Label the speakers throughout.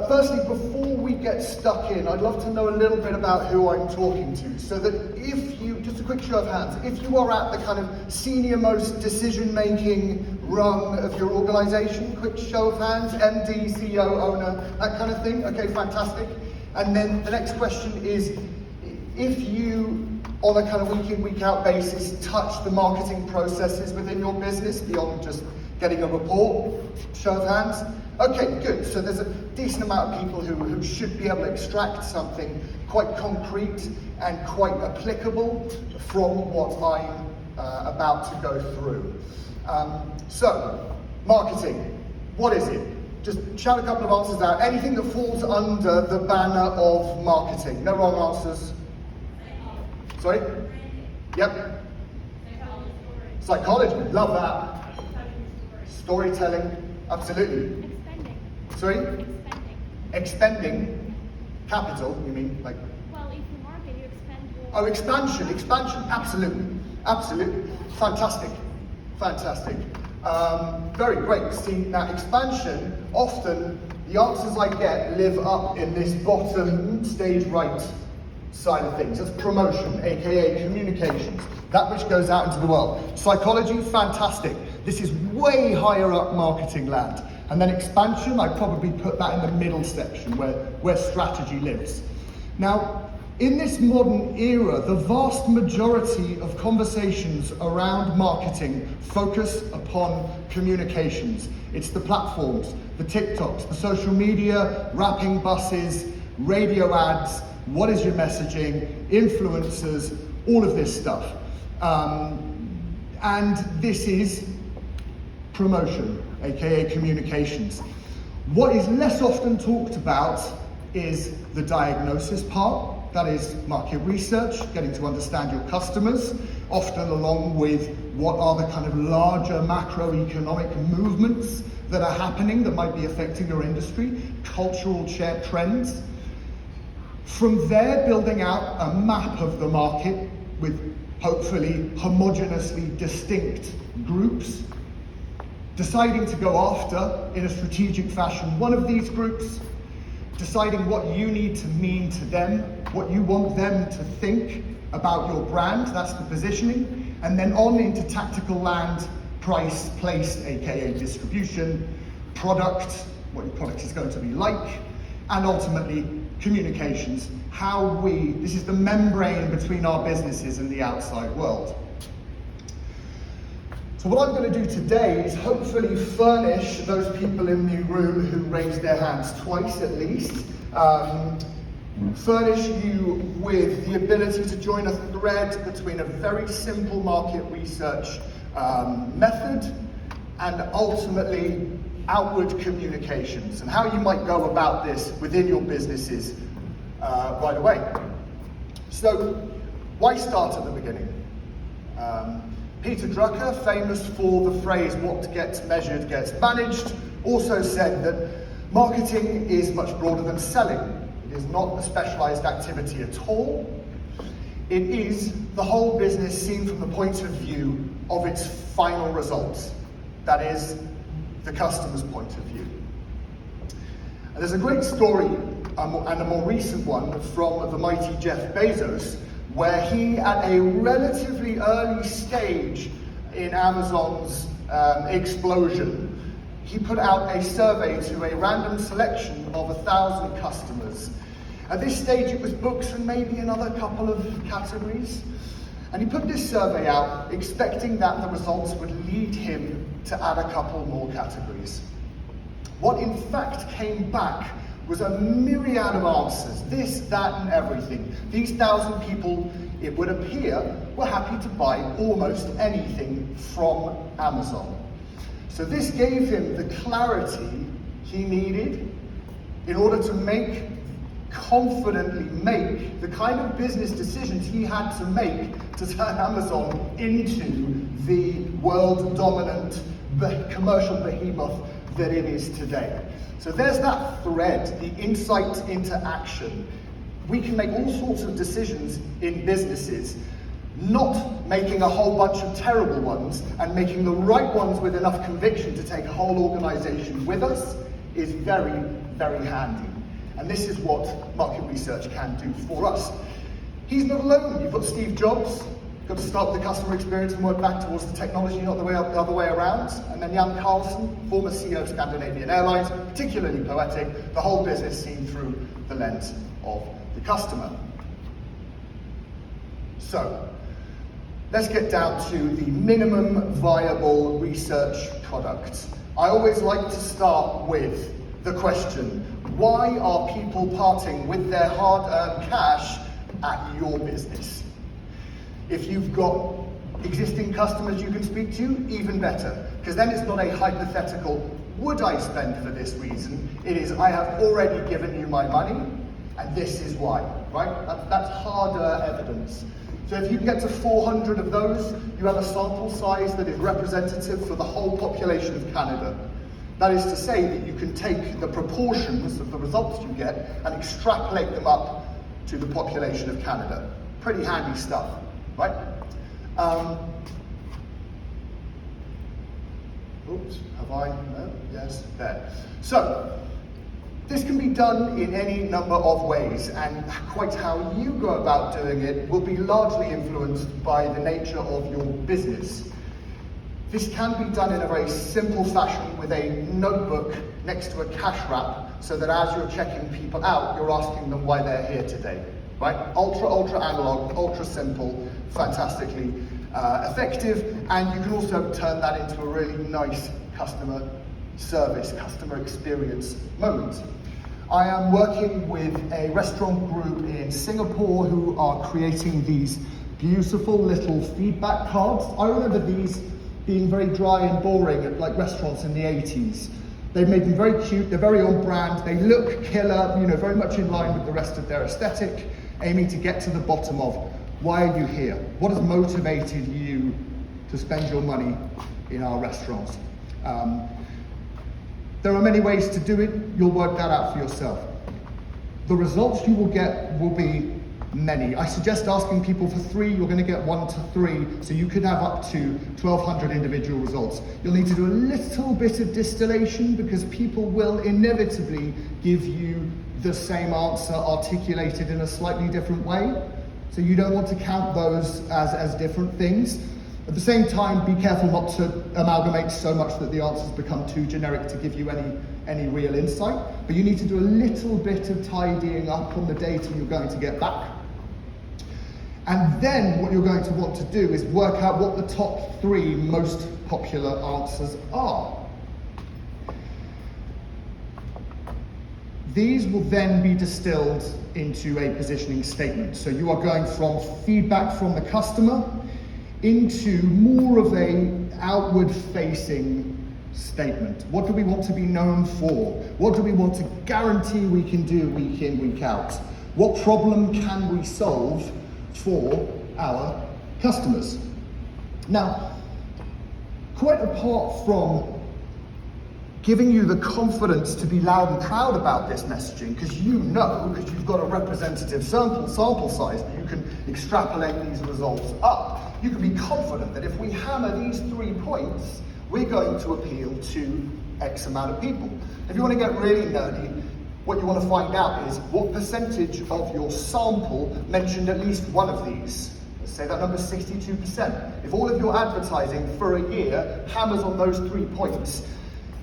Speaker 1: Firstly, before we get stuck in, I'd love to know a little bit about who I'm talking to, so that if you, just a quick show of hands, if you are at the kind of senior most decision-making rung of your organization, quick show of hands, MD, CEO, owner, that kind of thing. Okay, fantastic. And then the next question is, if you, on a kind of week in, week out basis, touch the marketing processes within your business beyond just getting a report, show of hands. Okay, good. So there's a decent amount of people who should be able to extract something quite concrete and quite applicable from what I'm about to go through. So, marketing, what is it? Just shout a couple of answers out. Anything that falls under the banner of marketing. No wrong answers. Sorry? Yep. Psychology, love that. Storytelling, absolutely. Sorry? Expending capital, you mean? Like?
Speaker 2: Well, if you market, you expend your...
Speaker 1: Oh, expansion, absolutely. Fantastic. Very great. See, now expansion, often the answers I get live up in this bottom stage right side of things. That's promotion, aka communications, that which goes out into the world. Psychology, fantastic. This is way higher up marketing land. And then expansion, I probably put that in the middle section where strategy lives. Now, in this modern era, the vast majority of conversations around marketing focus upon communications. It's the platforms, the TikToks, the social media, wrapping buses, radio ads, what is your messaging, influencers, all of this stuff. And this is promotion, aka communications. What is less often talked about is the diagnosis part. That is market research, getting to understand your customers, often along with what are the kind of larger macroeconomic movements that are happening that might be affecting your industry, cultural trends. From there, building out a map of the market with hopefully homogeneously distinct groups, deciding to go after, in a strategic fashion, one of these groups, deciding what you need to mean to them, what you want them to think about your brand, that's the positioning, and then on into tactical land, price, place, aka distribution, product, what your product is going to be like, and ultimately communications, this is the membrane between our businesses and the outside world. So what I'm going to do today is hopefully furnish those people in the room who raised their hands twice at least, furnish you with the ability to join a thread between a very simple market research method and ultimately outward communications and how you might go about this within your businesses right away. So why start at the beginning? Peter Drucker, famous for the phrase, what gets measured gets managed, also said that marketing is much broader than selling. It is not a specialized activity at all. It is the whole business seen from the point of view of its final results. That is, the customer's point of view. And there's a great story, and a more recent one, from the mighty Jeff Bezos, where he, at a relatively early stage in Amazon's explosion, he put out a survey to a random selection of 1,000 customers. At this stage, it was books and maybe another couple of categories. And he put this survey out, expecting that the results would lead him to add a couple more categories. What in fact came back was a myriad of answers, this, that, and everything. These 1,000 people, it would appear, were happy to buy almost anything from Amazon. So this gave him the clarity he needed in order to confidently make the kind of business decisions he had to make to turn Amazon into the world dominant commercial behemoth that it is today. So there's that thread, the insight into action. We can make all sorts of decisions in businesses, Not making a whole bunch of terrible ones and making the right ones with enough conviction to take a whole organization with us is very, very handy. And this is what market research can do for us. He's not alone. You've got Steve Jobs. You've got to start with the customer experience and work back towards the technology, not the other way around. And then Jan Carlson, former CEO of Scandinavian Airlines, particularly poetic, the whole business seen through the lens of the customer. So, let's get down to the minimum viable research product. I always like to start with the question, why are people parting with their hard-earned cash at your business? If you've got existing customers you can speak to, even better, because then it's not a hypothetical, would I spend for this reason? It is, I have already given you my money, and this is why, right? That's harder evidence. So if you can get to 400 of those, you have a sample size that is representative for the whole population of Canada. That is to say that you can take the proportions of the results you get and extrapolate them up to the population of Canada. Pretty handy stuff, right? Oops, have I? No? Yes, there. So, this can be done in any number of ways, and quite how you go about doing it will be largely influenced by the nature of your business. This can be done in a very simple fashion with a notebook next to a cash wrap, so that as you're checking people out, you're asking them why they're here today, right? Ultra analog, ultra simple, fantastically effective, and you can also turn that into a really nice customer service, customer experience moment. I am working with a restaurant group in Singapore who are creating these beautiful little feedback cards. I remember these being very dry and boring at like restaurants in the 80s. They've made them very cute, they're very on brand, they look killer, very much in line with the rest of their aesthetic, aiming to get to the bottom of why are you here? What has motivated you to spend your money in our restaurants? There are many ways to do it, you'll work that out for yourself. The results you will get will be many. I suggest asking people for 3, you're going to get 1 to 3, so you could have up to 1,200 individual results. You'll need to do a little bit of distillation because people will inevitably give you the same answer articulated in a slightly different way. So you don't want to count those as different things. At the same time, be careful not to amalgamate so much that the answers become too generic to give you any real insight. But you need to do a little bit of tidying up on the data you're going to get back. And then what you're going to want to do is work out what the top 3 most popular answers are. These will then be distilled into a positioning statement. So you are going from feedback from the customer into more of an outward-facing statement. What do we want to be known for? What do we want to guarantee we can do week in, week out? What problem can we solve for our customers? Now, quite apart from giving you the confidence to be loud and proud about this messaging, because you've got a representative sample size that you can extrapolate these results up. You can be confident that if we hammer these 3 points, we're going to appeal to X amount of people. If you want to get really nerdy, what you want to find out is what percentage of your sample mentioned at least one of these. Let's say that number is 62%. If all of your advertising for a year hammers on those 3 points,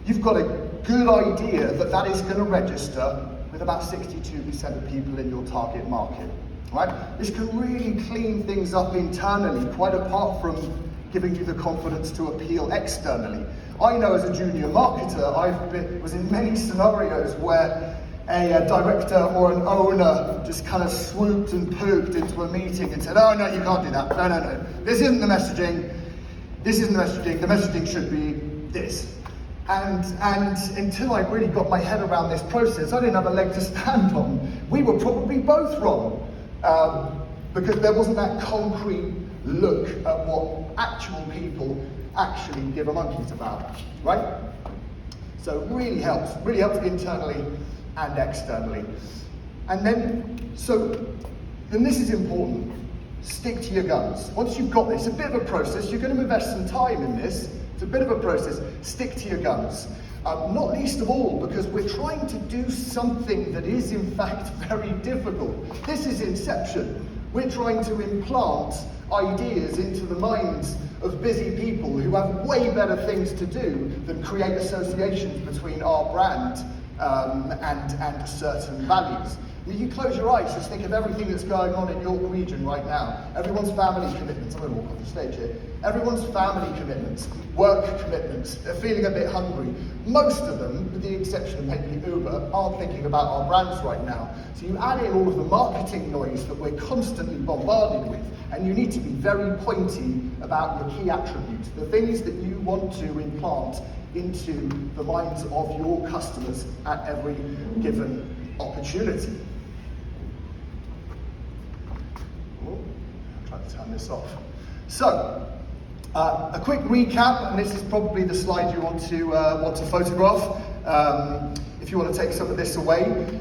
Speaker 1: you've got a good idea that that is going to register with about 62% of people in your target market, right? This can really clean things up internally, quite apart from giving you the confidence to appeal externally. I know as a junior marketer, was in many scenarios where a director or an owner just kind of swooped and pooped into a meeting and said, oh no, you can't do that, no, this isn't the messaging, the messaging should be this. And until I really got my head around this process, I didn't have a leg to stand on. We were probably both wrong, because there wasn't that concrete look at what actual people actually give a monkey's about, right? So it really helps internally and externally. And then this is important. stick to your guns. Once you've got this, a bit of a process, you're going to invest some time in this, it's a bit of a process, stick to your guns. Not least of all because we're trying to do something that is in fact very difficult. This is Inception. We're trying to implant ideas into the minds of busy people who have way better things to do than create associations between our brand and certain values. I mean, you close your eyes, just think of everything that's going on in your region right now. Everyone's family commitments, I'm going to walk off the stage here. Everyone's family commitments, work commitments, they're feeling a bit hungry. Most of them, with the exception of maybe Uber, aren't thinking about our brands right now. So you add in all of the marketing noise that we're constantly bombarded with, and you need to be very pointy about your key attributes, the things that you want to implant into the minds of your customers at every given opportunity. I'll try to turn this off. So, a quick recap, and this is probably the slide you want to photograph. If you want to take some of this away,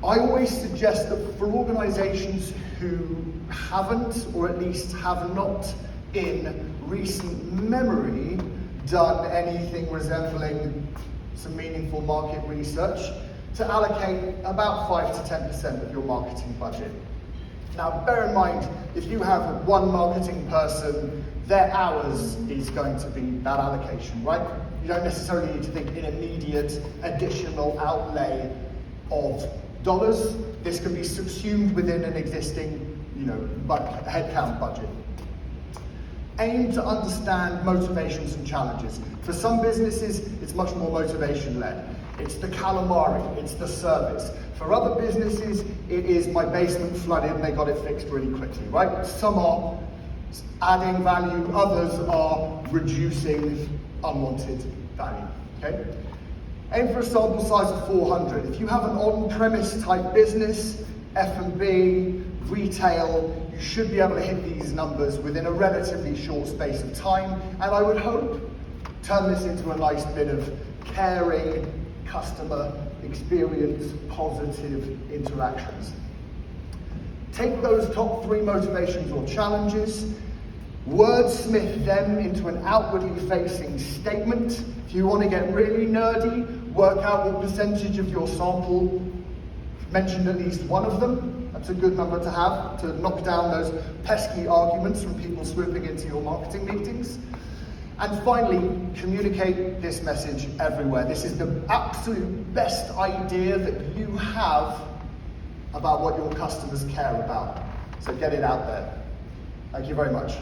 Speaker 1: I always suggest that for organisations who haven't, or at least have not in recent memory, done anything resembling some meaningful market research, to allocate about 5 to 10% of your marketing budget. Now, bear in mind, if you have one marketing person, their hours is going to be that allocation, right? You don't necessarily need to think in immediate additional outlay of dollars. This can be subsumed within an existing, headcount budget. Aim to understand motivations and challenges. For some businesses, it's much more motivation-led. It's the calamari, it's the service. For other businesses, it is my basement flooded and they got it fixed really quickly, right? Some are adding value, others are reducing unwanted value, okay? Aim for a sample size of 400. If you have an on-premise type business, F&B, retail, you should be able to hit these numbers within a relatively short space of time, and I would hope turn this into a nice bit of caring, customer experience, positive interactions. Take those top 3 motivations or challenges, wordsmith them into an outwardly facing statement. If you want to get really nerdy, work out what percentage of your sample mentioned at least one of them. That's a good number to have to knock down those pesky arguments from people swooping into your marketing meetings. And finally, communicate this message everywhere. This is the absolute best idea that you have about what your customers care about. So get it out there. Thank you very much.